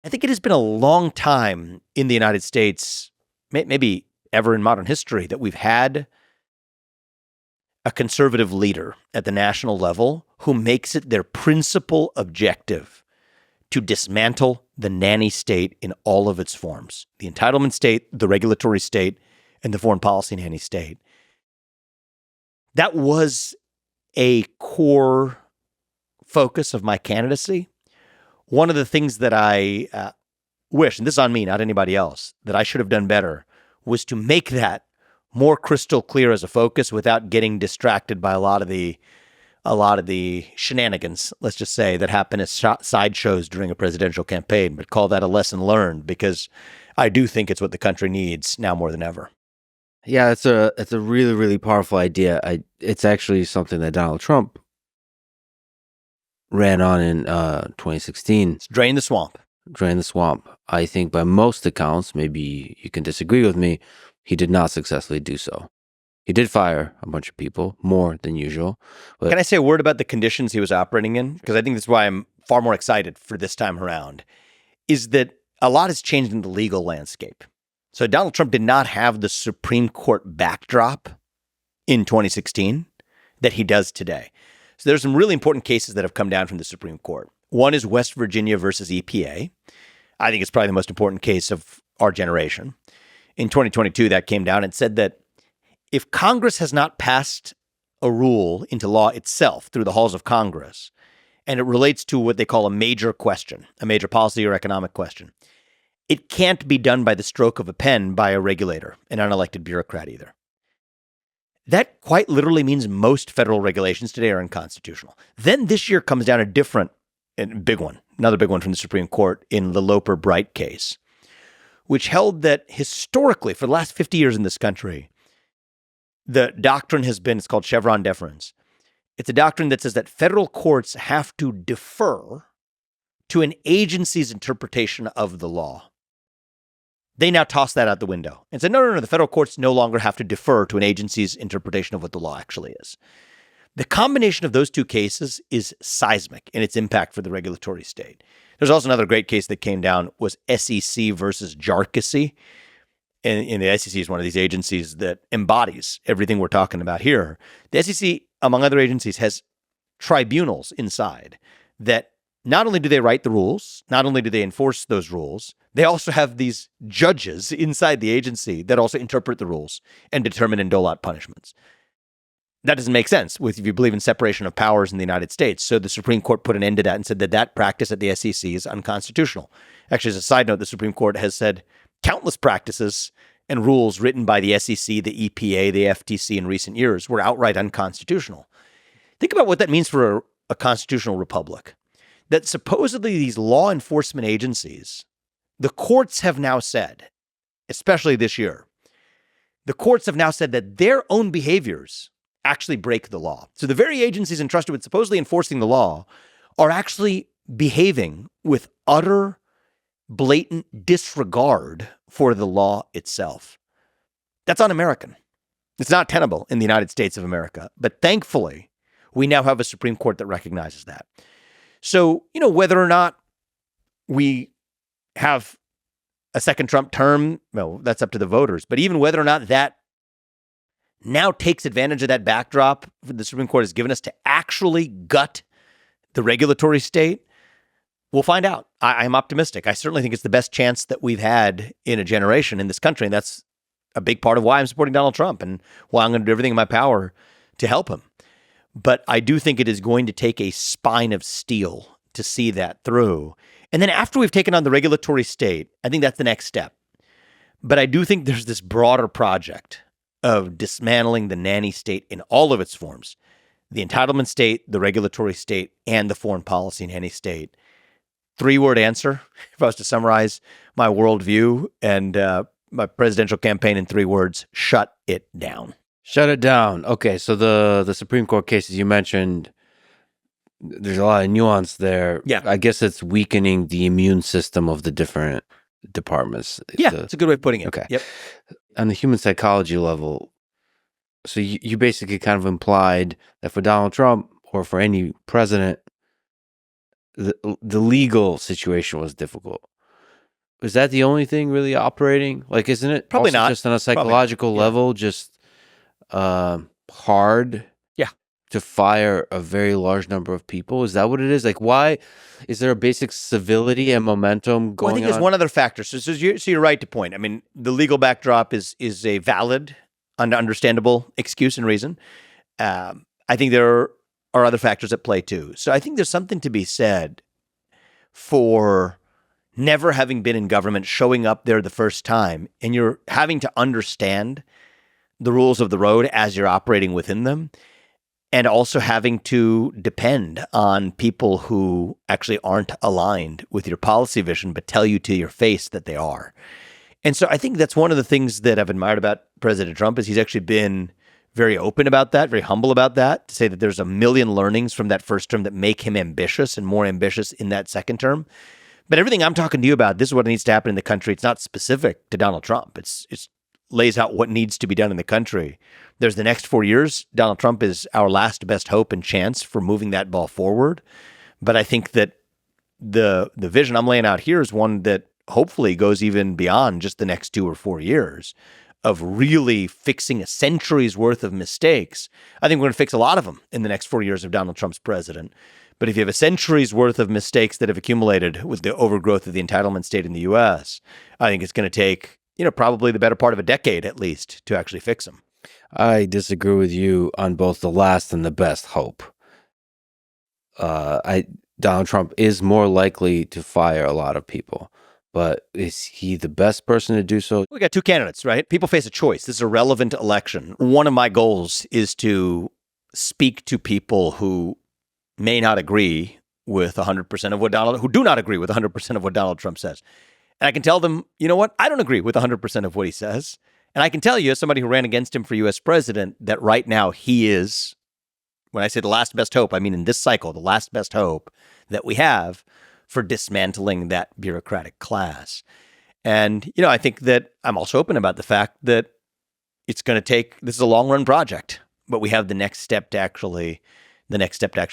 I think it has been a long time in the United States, maybe ever in modern history, that we've had a conservative leader at the national level who makes it their principal objective to dismantle the nanny state in all of its forms, the entitlement state, the regulatory state, and the foreign policy nanny state. That was a core focus of my candidacy. One of the things that I wish, and this is on me, not anybody else, that I should have done better was to make that more crystal clear as a focus without getting distracted by a lot of the shenanigans, let's just say, that happen as sideshows during a presidential campaign, but call that a lesson learned, because I do think it's what the country needs now more than ever. Yeah, it's a really, really powerful idea. It's actually something that Donald Trump ran on in 2016. It's drain the swamp. Drain the swamp. I think by most accounts, maybe you can disagree with me, he did not successfully do so. He did fire a bunch of people, more than usual. But can I say a word about the conditions he was operating in? Because I think that's why I'm far more excited for this time around, is that a lot has changed in the legal landscape. So Donald Trump did not have the Supreme Court backdrop in 2016 that he does today. So there's some really important cases that have come down from the Supreme Court. One is West Virginia versus EPA. I think it's probably the most important case of our generation. In 2022, that came down and said that if Congress has not passed a rule into law itself through the halls of Congress, and it relates to what they call a major question, a major policy or economic question, it can't be done by the stroke of a pen by a regulator, an unelected bureaucrat either. That quite literally means most federal regulations today are unconstitutional. Then this year comes down a different and big one, another big one from the Supreme Court in the Loper-Bright case, which held that historically, for the last 50 years in this country, the doctrine has been, it's called Chevron deference. It's a doctrine that says that federal courts have to defer to an agency's interpretation of the law. They now toss that out the window and say, no, the federal courts no longer have to defer to an agency's interpretation of what the law actually is. The combination of those two cases is seismic in its impact for the regulatory state. There's also another great case that came down was SEC versus JARCASY. And the SEC is one of these agencies that embodies everything we're talking about here. The SEC, among other agencies, has tribunals inside that not only do they write the rules, not only do they enforce those rules, they also have these judges inside the agency that also interpret the rules and determine and dole out punishments. That doesn't make sense if you believe in separation of powers in the United States. So the Supreme Court put an end to that and said that practice at the SEC is unconstitutional. Actually, as a side note, the Supreme Court has said countless practices and rules written by the SEC, the EPA, the FTC in recent years were outright unconstitutional. Think about what that means for a constitutional republic. That supposedly these law enforcement agencies, the courts have now said, especially this year, the courts have now said that their own behaviors actually break the law. So the very agencies entrusted with supposedly enforcing the law are actually behaving with utter, blatant disregard for the law itself. That's un-American. It's not tenable in the United States of America. But thankfully, we now have a Supreme Court that recognizes that. So, whether or not we have a second Trump term, well, that's up to the voters. But even whether or not that now takes advantage of that backdrop the Supreme Court has given us to actually gut the regulatory state, we'll find out. I'm optimistic. I certainly think it's the best chance that we've had in a generation in this country. And that's a big part of why I'm supporting Donald Trump and why I'm going to do everything in my power to help him. But I do think it is going to take a spine of steel to see that through. And then after we've taken on the regulatory state, I think that's the next step. But I do think there's this broader project of dismantling the nanny state in all of its forms, the entitlement state, the regulatory state, and the foreign policy nanny state. 3-word answer, if I was to summarize my worldview and my presidential campaign in 3 words: shut it down. Shut it down. Okay, so the Supreme Court cases you mentioned, there's a lot of nuance there. Yeah. I guess it's weakening the immune system of the different departments. Yeah, it's a good way of putting it. Okay. Yep. On the human psychology level, so you basically kind of implied that for Donald Trump or for any president, the legal situation was difficult. is that the only thing really operating? Like, isn't it Probably also not. just on a psychological level, just hard Yeah. to fire a very large number of people? Is that what it is? Like, why is there a basic civility and momentum going Well, I think there's on? one other factor. So you're right to point. I mean, the legal backdrop is a valid and understandable excuse and reason. I think there are other factors at play too. So I think there's something to be said for never having been in government, showing up there the first time, and you're having to understand the rules of the road as you're operating within them, and also having to depend on people who actually aren't aligned with your policy vision, but tell you to your face that they are. And so I think that's one of the things that I've admired about President Trump is he's actually been very open about that, very humble about that, to say that there's a million learnings from that first term that make him ambitious and more ambitious in that second term. But everything I'm talking to you about, this is what needs to happen in the country. It's not specific to Donald Trump. It's lays out what needs to be done in the country. There's the next 4 years. Donald Trump is our last best hope and chance for moving that ball forward. But I think that the vision I'm laying out here is one that hopefully goes even beyond just the next 2 or 4 years of really fixing a century's worth of mistakes. I think we're going to fix a lot of them in the next 4 years of Donald Trump's president. But if you have a century's worth of mistakes that have accumulated with the overgrowth of the entitlement state in the U.S., I think it's going to take, probably the better part of a decade at least to actually fix them. I disagree with you on both the last and the best hope. Donald Trump is more likely to fire a lot of people, but is he the best person to do so? We got two candidates, right? People face a choice. This is a relevant election. One of my goals is to speak to people who may not agree with 100% of what who do not agree with 100% of what Donald Trump says. And I can tell them, you know what? I don't agree with 100% of what he says. And I can tell you, as somebody who ran against him for U.S. president, that right now he is, when I say the last best hope, I mean in this cycle, the last best hope that we have for dismantling that bureaucratic class. And, I think that I'm also open about the fact that it's going to take, this is a long run project, but we have the next step to actually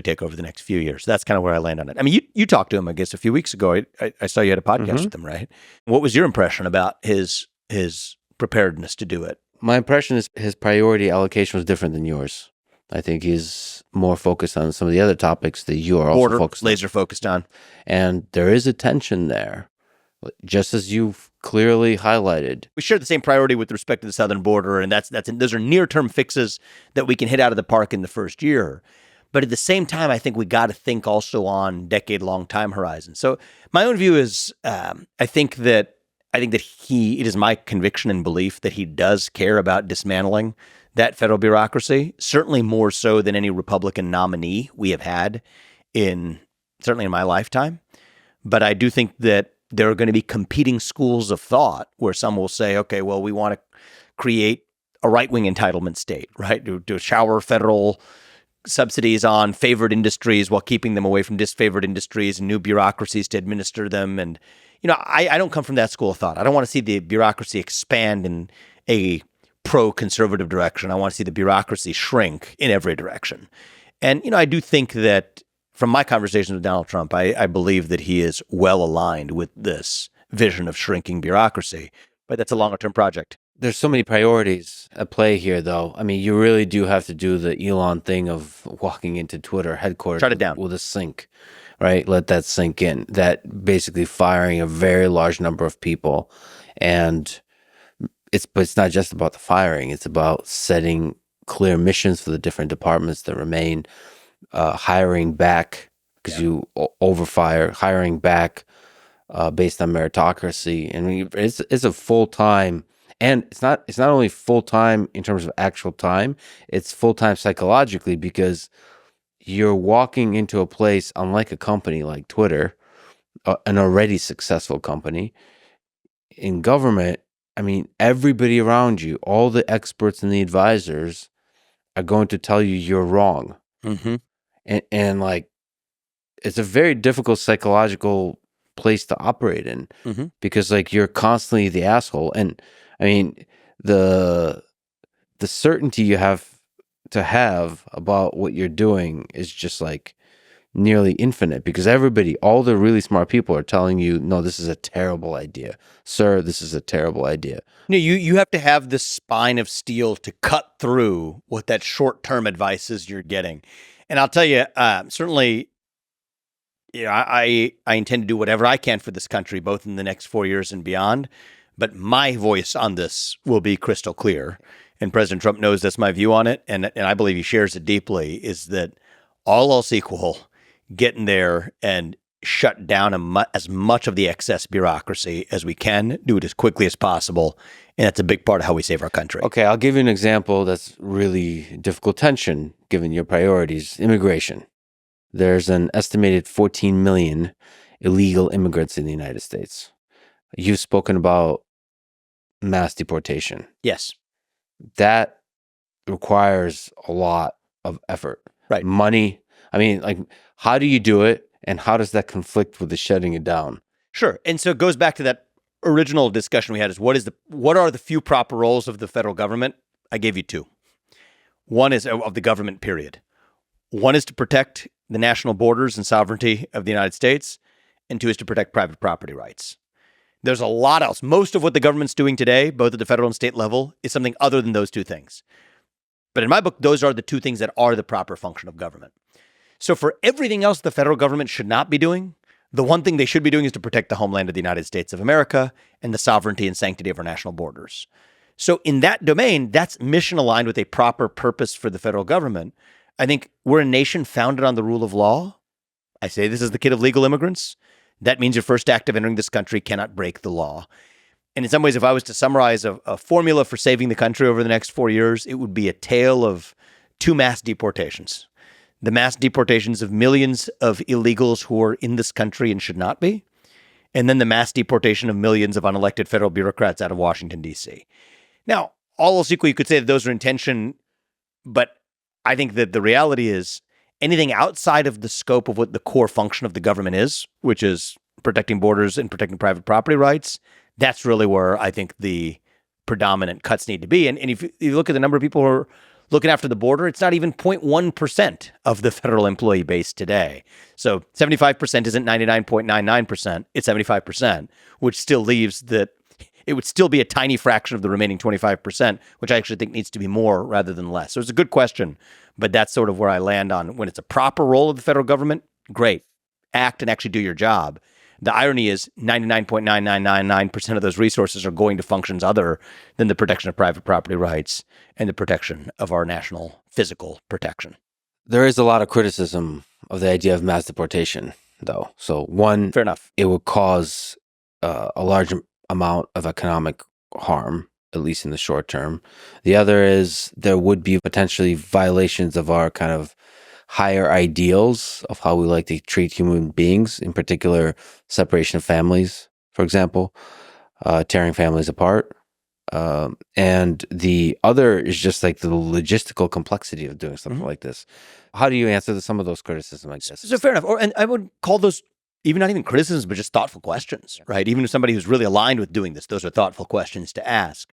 take over the next few years. That's kind of where I land on it. I mean, you talked to him, I guess, a few weeks ago. I saw you had a podcast with him, right? What was your impression about his preparedness to do it? My impression is his priority allocation was different than yours. I think he's more focused on some of the other topics that you are also focused on. Laser focused on. And there is a tension there, just as you've clearly highlighted. We share the same priority with respect to the southern border, and those are near-term fixes that we can hit out of the park in the first year. But at the same time, I think we got to think also on decade-long time horizons. So my own view is, I think that it is my conviction and belief that he does care about dismantling that federal bureaucracy, certainly more so than any Republican nominee we have had certainly in my lifetime. But I do think that there are going to be competing schools of thought where some will say, okay, well, we want to create a right-wing entitlement state, right? To shower federal subsidies on favored industries while keeping them away from disfavored industries and new bureaucracies to administer them. And, I don't come from that school of thought. I don't want to see the bureaucracy expand in a pro-conservative direction. I want to see the bureaucracy shrink in every direction. And, I do think that from my conversations with Donald Trump, I believe that he is well aligned with this vision of shrinking bureaucracy, but that's a longer term project. There's so many priorities at play here, though. I mean, you really do have to do the Elon thing of walking into Twitter headquarters Shut it down with a sink, right? Let that sink in. That basically firing a very large number of people. And it's not just about the firing. It's about setting clear missions for the different departments that remain, hiring back because you overfire, hiring back based on meritocracy. I mean, it's a full-time. And it's not only full-time in terms of actual time, it's full-time psychologically because you're walking into a place, unlike a company like Twitter, an already successful company. In government, I mean, everybody around you, all the experts and the advisors are going to tell you you're wrong. Mm-hmm. And like, it's a very difficult psychological place to operate in because like you're constantly the asshole. And I mean, the certainty you have to have about what you're doing is just like nearly infinite because all the really smart people are telling you, no, this is a terrible idea. Sir, this is a terrible idea. No, you have to have this spine of steel to cut through what that short-term advice is you're getting. And I'll tell you, certainly, I intend to do whatever I can for this country, both in the next 4 years and beyond. But my voice on this will be crystal clear. And President Trump knows that's my view on it. And I believe he shares it deeply, is that all else equal, get in there and shut down as much of the excess bureaucracy as we can, do it as quickly as possible. And that's a big part of how we save our country. Okay, I'll give you an example that's really difficult tension, given your priorities. Immigration. There's an estimated 14 million illegal immigrants in the United States. You've spoken about mass deportation. Yes. That requires a lot of effort. Right. Money. I mean, like, how do you do it? And how does that conflict with the shutting it down? Sure. And so it goes back to that original discussion we had, is what are the few proper roles of the federal government? I gave you two. One is of the government, period. One is to protect the national borders and sovereignty of the United States, and two is to protect private property rights. There's a lot else. Most of what the government's doing today, both at the federal and state level, is something other than those two things. But in my book, those are the two things that are the proper function of government. So for everything else the federal government should not be doing, the one thing they should be doing is to protect the homeland of the United States of America and the sovereignty and sanctity of our national borders. So in that domain, that's mission aligned with a proper purpose for the federal government. I think we're a nation founded on the rule of law. I say this as the kid of legal immigrants. That means your first act of entering this country cannot break the law. And in some ways, if I was to summarize a formula for saving the country over the next 4 years, it would be a tale of two mass deportations. The mass deportations of millions of illegals who are in this country and should not be, and then the mass deportation of millions of unelected federal bureaucrats out of Washington, D.C. Now, all else equal, you could say that those are in tension, but I think that the reality is anything outside of the scope of what the core function of the government is, which is protecting borders and protecting private property rights, that's really where I think the predominant cuts need to be. And if you look at the number of people who are looking after the border, it's not even 0.1% of the federal employee base today. So 75% isn't 99.99%, it's 75%, which still leaves that it would still be a tiny fraction of the remaining 25%, which I actually think needs to be more rather than less. So it's a good question, but that's sort of where I land on when it's a proper role of the federal government. Great. Act and actually do your job. The irony is 99.9999% of those resources are going to functions other than the protection of private property rights and the protection of our national physical protection. There is a lot of criticism of the idea of mass deportation, though. So one, fair enough, it would cause a large amount of economic harm, at least in the short term. The other is there would be potentially violations of our kind of higher ideals of how we like to treat human beings, in particular, separation of families, for example, tearing families apart. And the other is just like the logistical complexity of doing something like this. How do you answer some of those criticisms like this? So fair enough. And I would call those even not even criticisms, but just thoughtful questions, right? Even if somebody who's really aligned with doing this, those are thoughtful questions to ask.